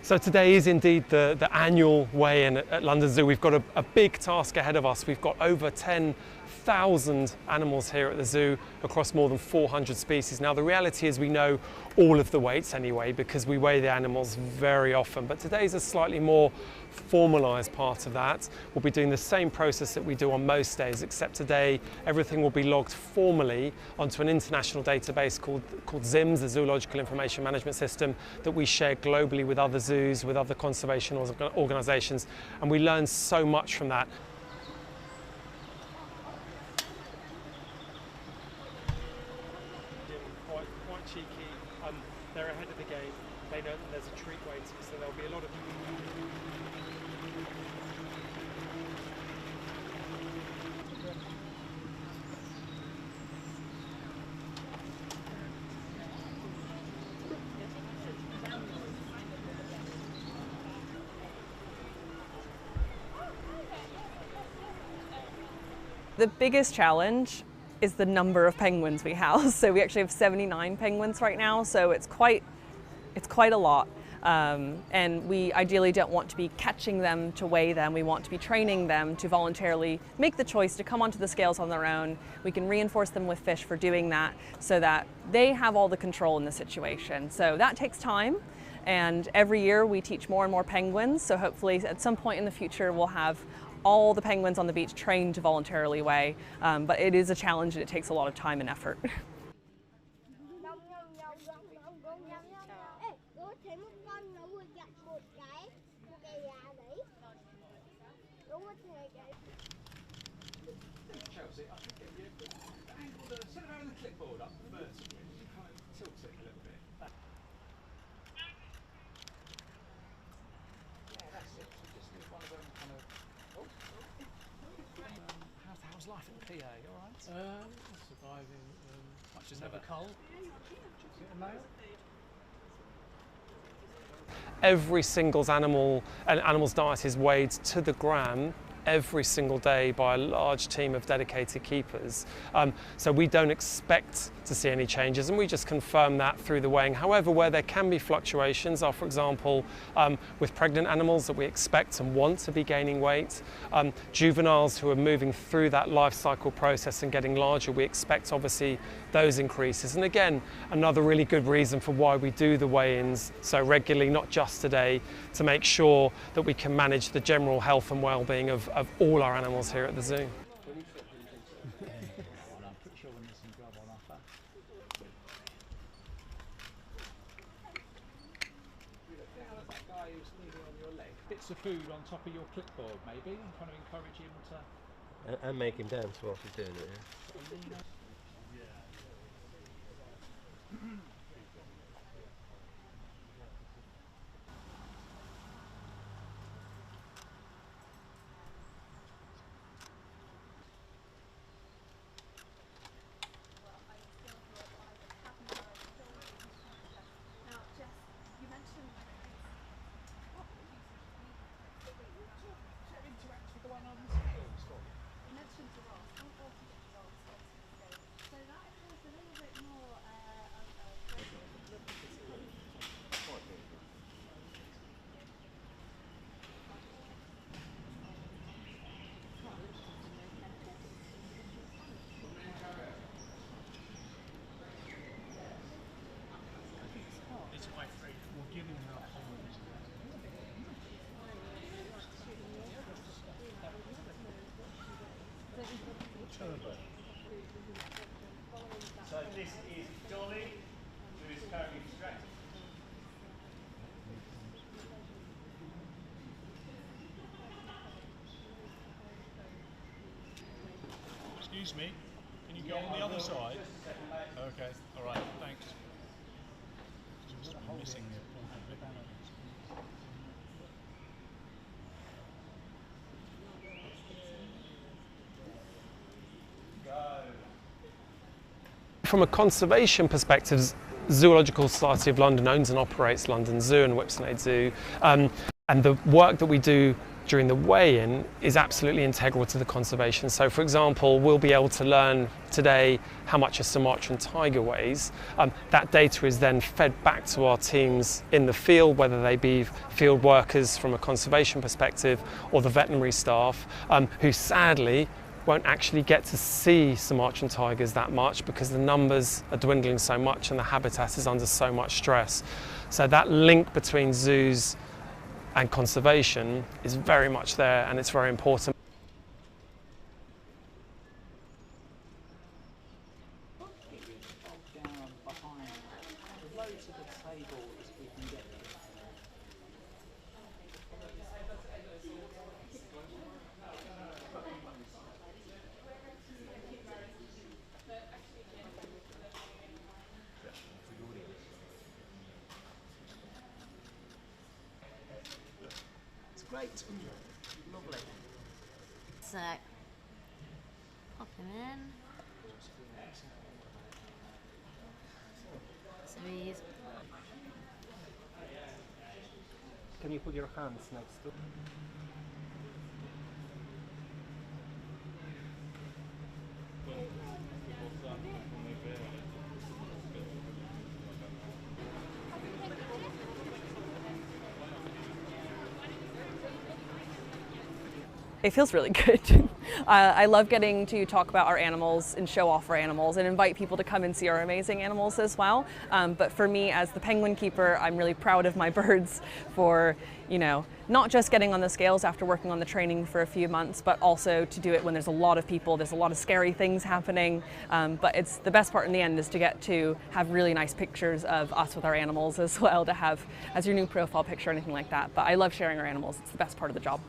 So today is indeed the annual weigh-in at London Zoo. We've got a big task ahead of us. We've got over 10,000 animals here at the zoo across more than 400 species. Now the reality is we know all of the weights anyway because we weigh the animals very often, but today's a slightly more formalised part of that. We'll be doing the same process that we do on most days, except today everything will be logged formally onto an international database called ZIMS, the Zoological Information Management System, that we share globally with other zoos, with other conservation organisations, and we learn so much from that. Quite cheeky. They're ahead of the game. They know that there's a treat waiting, so there'll be a lot of. The biggest challenge is the number of penguins we house. So we actually have 79 penguins right now, so it's quite a lot. And we ideally don't want to be catching them to weigh them. We want to be training them to voluntarily make the choice to come onto the scales on their own. We can reinforce them with fish for doing that so that they have all the control in the situation. So that takes time. And every year we teach more and more penguins. So hopefully at some point in the future we'll have all the penguins on the beach trained to voluntarily weigh, but it is a challenge and it takes a lot of time and effort. How's life at the PA? All right? Surviving. Much as ever. Cold. Every single animal's diet is weighed to the gram every single day by a large team of dedicated keepers. So we don't expect to see any changes, and we just confirm that through the weighing. However, where there can be fluctuations are, for example, with pregnant animals that we expect and want to be gaining weight, juveniles who are moving through that life cycle process and getting larger, we expect obviously those increases. And again, another really good reason for why we do the weigh-ins so regularly, not just today, to make sure that we can manage the general health and well-being of all our animals here at the zoo. Bits of food on top of your clipboard, maybe, and kind of encourage him to. And make him dance while she's doing it, yeah. Excuse me, can you go on the other side? Okay, all right, thanks. Just missing the important bit. From a conservation perspective, Zoological Society of London owns and operates London Zoo and Whipsnade Zoo, and the work that we do during the weigh-in is absolutely integral to the conservation. So for example, we'll be able to learn today how much a Sumatran tiger weighs. That data is then fed back to our teams in the field, whether they be field workers from a conservation perspective or the veterinary staff, who sadly won't actually get to see Sumatran tigers that much because the numbers are dwindling so much and the habitat is under so much stress. So that link between zoos and conservation is very much there, and it's very important. Great. Lovely. So, pop him in. So he's... Can you put your hands next to? It feels really good. I love getting to talk about our animals and show off our animals and invite people to come and see our amazing animals as well. But for me as the penguin keeper, I'm really proud of my birds for, you know, not just getting on the scales after working on the training for a few months, but also to do it when there's a lot of people, there's a lot of scary things happening. But it's the best part in the end is to get to have really nice pictures of us with our animals as well, to have as your new profile picture or anything like that. But I love sharing our animals. It's the best part of the job.